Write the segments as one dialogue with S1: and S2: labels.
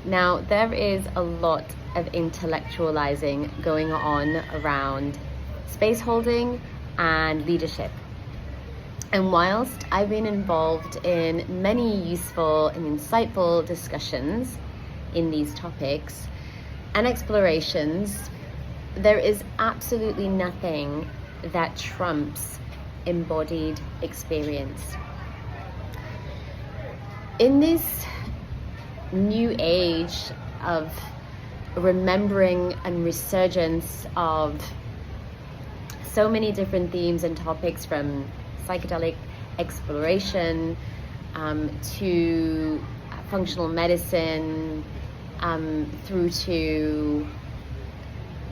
S1: Now, there is a lot of intellectualizing going on around space holding and leadership. And whilst I've been involved in many useful and insightful discussions in these topics and explorations, there is absolutely nothing that trumps embodied experience. In this new age of remembering and resurgence of so many different themes and topics, from psychedelic exploration to functional medicine, through to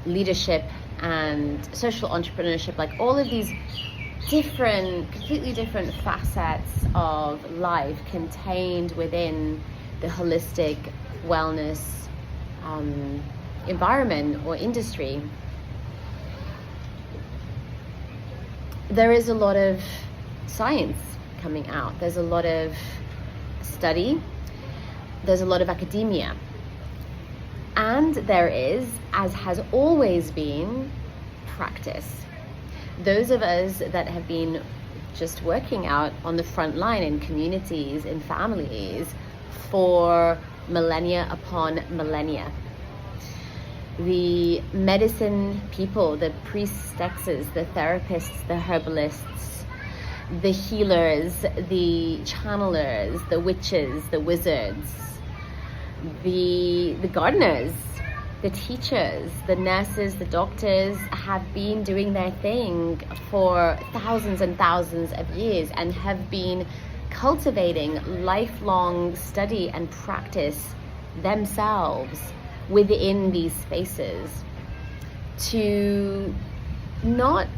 S1: leadership and social entrepreneurship, like all of these completely different facets of life contained within the holistic wellness environment or industry. There is a lot of science coming out. There's a lot of study. There's a lot of academia. And there is, as has always been, practice. Those of us that have been just working out on the front line in communities, in families, for millennia upon millennia. The medicine people, the priestesses, the therapists, the herbalists, the healers, the channelers, the witches, the wizards, the gardeners, the teachers, the nurses, the doctors have been doing their thing for thousands and thousands of years and have been cultivating lifelong study and practice themselves within these spaces to not,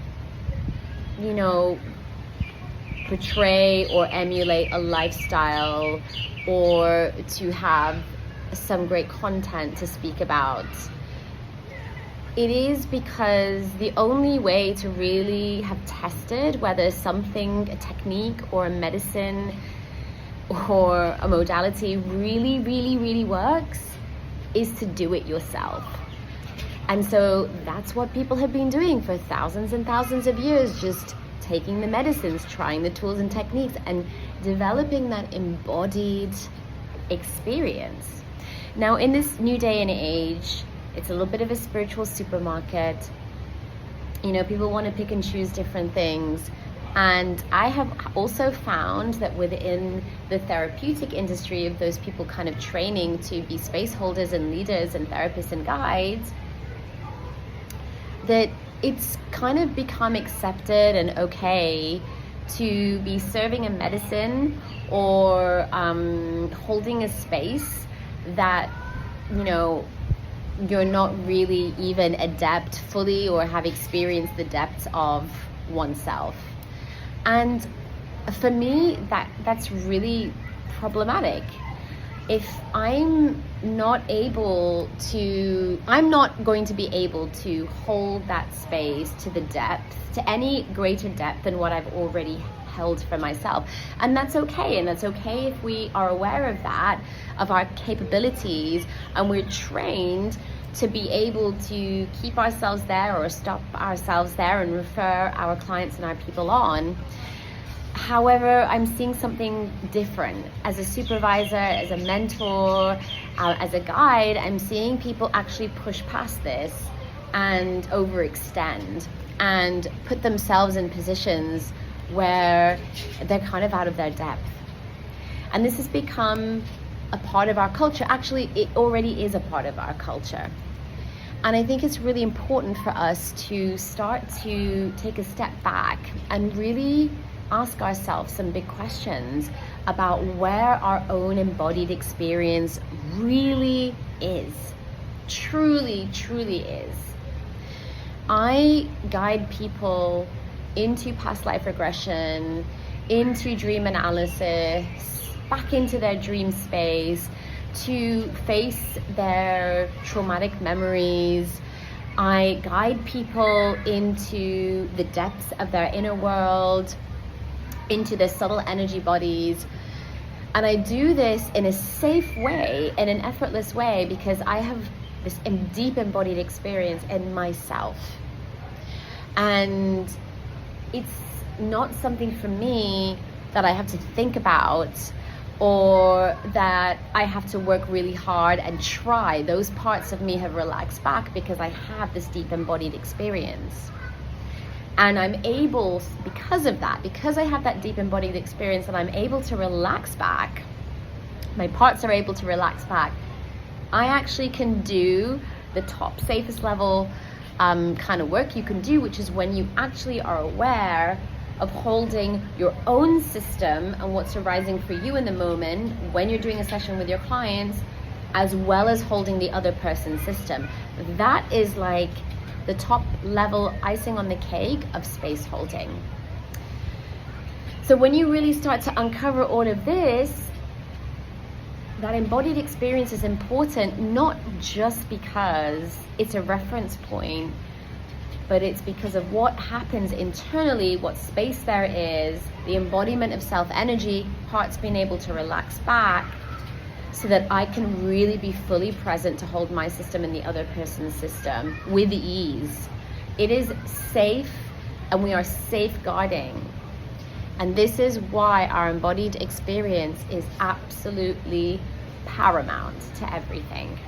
S1: portray or emulate a lifestyle or to have some great content to speak about. It is because the only way to really have tested whether something, a technique or a medicine or a modality really works is to do it yourself. And so that's what people have been doing for thousands and thousands of years, just taking the medicines, trying the tools and techniques, and developing that embodied experience. Now, in this new day and age, it's a little bit of a spiritual supermarket. People want to pick and choose different things. And I have also found that within the therapeutic industry of those people kind of training to be space holders and leaders and therapists and guides, that it's kind of become accepted and okay to be serving a medicine or holding a space that, you're not really even adept fully or have experienced the depths of oneself. And for me, that's really problematic. If I'm not going to be able to hold that space to the depth, to any greater depth than what I've already held for myself. And that's okay. And that's okay if we are aware of that, of our capabilities, and we're trained to be able to keep ourselves there or stop ourselves there and refer our clients and our people on. However, I'm seeing something different. As a supervisor, as a mentor, as a guide, I'm seeing people actually push past this and overextend and put themselves in positions where they're kind of out of their depth. And this has become a part of our culture. Actually, it already is a part of our culture. And I think it's really important for us to start to take a step back and really ask ourselves some big questions about where our own embodied experience really is, truly is. I guide people into past life regression, into dream analysis, back into their dream space, to face their traumatic memories. I guide people into the depths of their inner world, into their subtle energy bodies. And I do this in a safe way, in an effortless way, because I have this deep embodied experience in myself. And it's not something for me that I have to think about, or that I have to work really hard and try. Those parts of me have relaxed back because I have this deep embodied experience. And I'm able, because of that, because I have that deep embodied experience, and I'm able to relax back, my parts are able to relax back, I actually can do the top, safest level kind of work you can do, which is when you actually are aware of holding your own system and what's arising for you in the moment when you're doing a session with your clients, as well as holding the other person's system. That is like the top level icing on the cake of space holding. So when you really start to uncover all of this, that embodied experience is important, not just because it's a reference point, but it's because of what happens internally, what space there is, the embodiment of self-energy, parts being able to relax back, so that I can really be fully present to hold my system and the other person's system with ease. It is safe, and we are safeguarding. And this is why our embodied experience is absolutely paramount to everything.